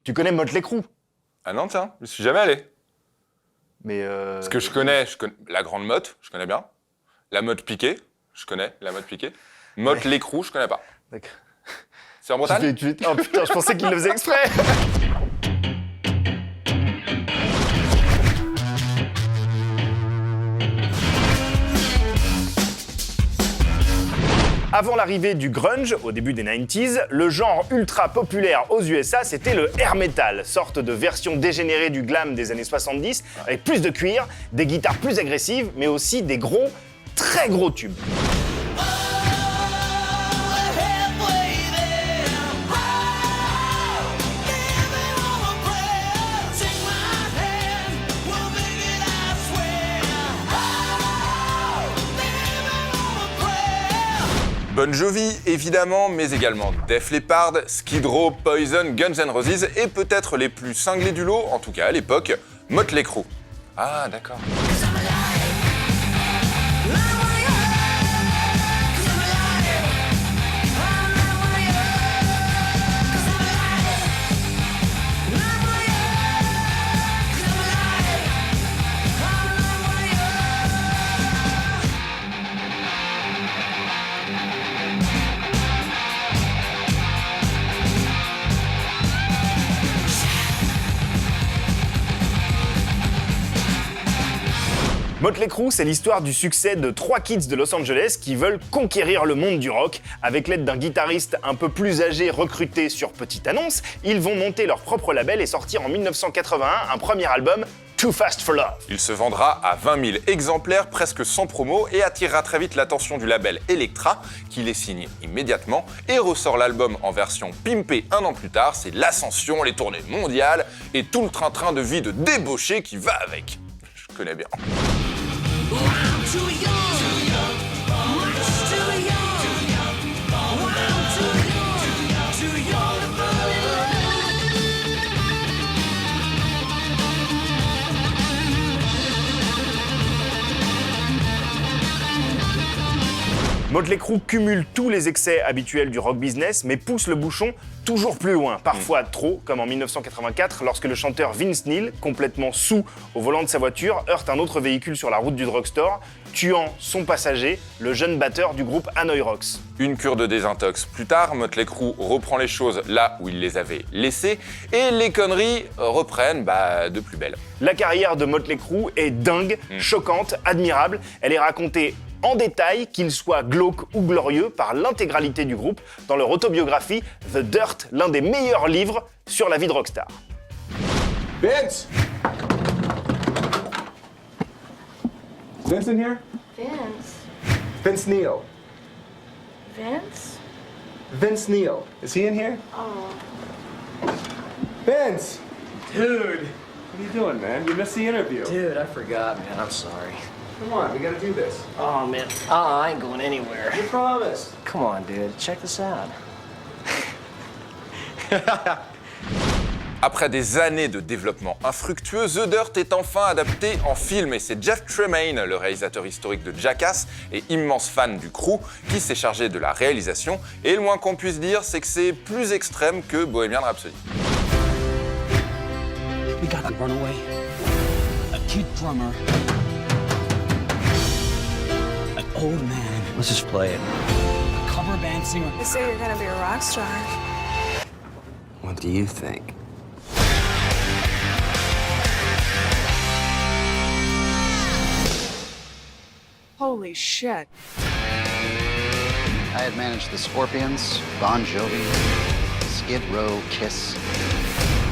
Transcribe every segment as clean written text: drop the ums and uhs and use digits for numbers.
Tu connais Motley Crue? Ah non, tiens, je suis jamais allé. Mais Parce que je connais la grande motte, je connais bien. La motte piquée, je connais la motte piquée. Motley Crue, je connais pas. D'accord. C'est en Bretagne? Oh putain, je pensais qu'il le faisait exprès. Avant l'arrivée du grunge, au début des 90s, le genre ultra populaire aux USA, c'était le hair metal, sorte de version dégénérée du glam des années 70, avec plus de cuir, des guitares plus agressives, mais aussi des gros, très gros tubes. Bon Jovi, évidemment, mais également Def Leppard, Skid Row, Poison, Guns N' Roses et peut-être les plus cinglés du lot, en tout cas à l'époque, Motley Crue. Ah, d'accord. Motley Crue, c'est l'histoire du succès de 3 kids de Los Angeles qui veulent conquérir le monde du rock. Avec l'aide d'un guitariste un peu plus âgé recruté sur petite annonce, ils vont monter leur propre label et sortir en 1981 un premier album, Too Fast for Love. Il se vendra à 20 000 exemplaires, presque sans promo, et attirera très vite l'attention du label Elektra, qui les signe immédiatement, et ressort l'album en version pimpée un an plus tard. C'est l'ascension, les tournées mondiales, et tout le train-train de vie de débauché qui va avec. Je connais bien. Motley Crue cumule tous les excès habituels du rock business, mais pousse le bouchon toujours plus loin, parfois trop, comme en 1984, lorsque le chanteur Vince Neil, complètement saoul au volant de sa voiture, heurte un autre véhicule sur la route du drugstore, tuant son passager, le jeune batteur du groupe Hanoi Rocks. Une cure de désintox plus tard, Motley Crue reprend les choses là où il les avait laissées, et les conneries reprennent de plus belle. La carrière de Motley Crue est dingue, choquante, admirable. Elle est racontée en détail, qu'il soit glauque ou glorieux, par l'intégralité du groupe, dans leur autobiographie The Dirt, l'un des meilleurs livres sur la vie de rockstar. Vince! Vince in here? Vince? Vince Neil. Vince? Vince Neil. Is he in here? Oh. Vince! Dude! What are you doing, man? You missed the interview. Dude, I forgot, man. I'm sorry. Come on, we gotta do this. Oh, man. I ain't going anywhere. You promised. Come on, dude. Check this out. Après des années de développement infructueux, The Dirt est enfin adapté en film et c'est Jeff Tremaine, le réalisateur historique de Jackass et immense fan du crew, qui s'est chargé de la réalisation. Et le moins qu'on puisse dire, c'est que c'est plus extrême que Bohemian Rhapsody. We got a runaway, a kid drummer, an old man, Let's just play it. a cover band singer. They say you're gonna be a rock star. What do you think? Holy shit. I had managed the Scorpions, Bon Jovi, Skid Row, Kiss,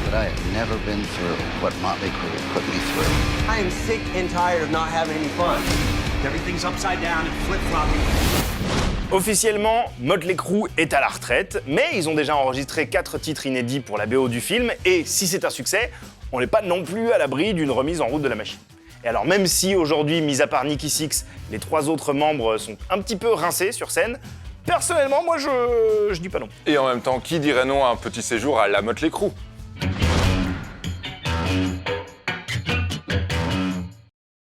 but I had never been through what Motley Crue put me through. I am sick and tired of not having any fun. Everything's upside down and flip-flopping. Officiellement, Motley Crue est à la retraite, mais ils ont déjà enregistré 4 titres inédits pour la BO du film, et si c'est un succès, on n'est pas non plus à l'abri d'une remise en route de la machine. Et alors même si aujourd'hui, mis à part Nicky Six, les 3 autres membres sont un petit peu rincés sur scène, personnellement, moi je dis pas non. Et en même temps, qui dirait non à un petit séjour à la Motley Crue ?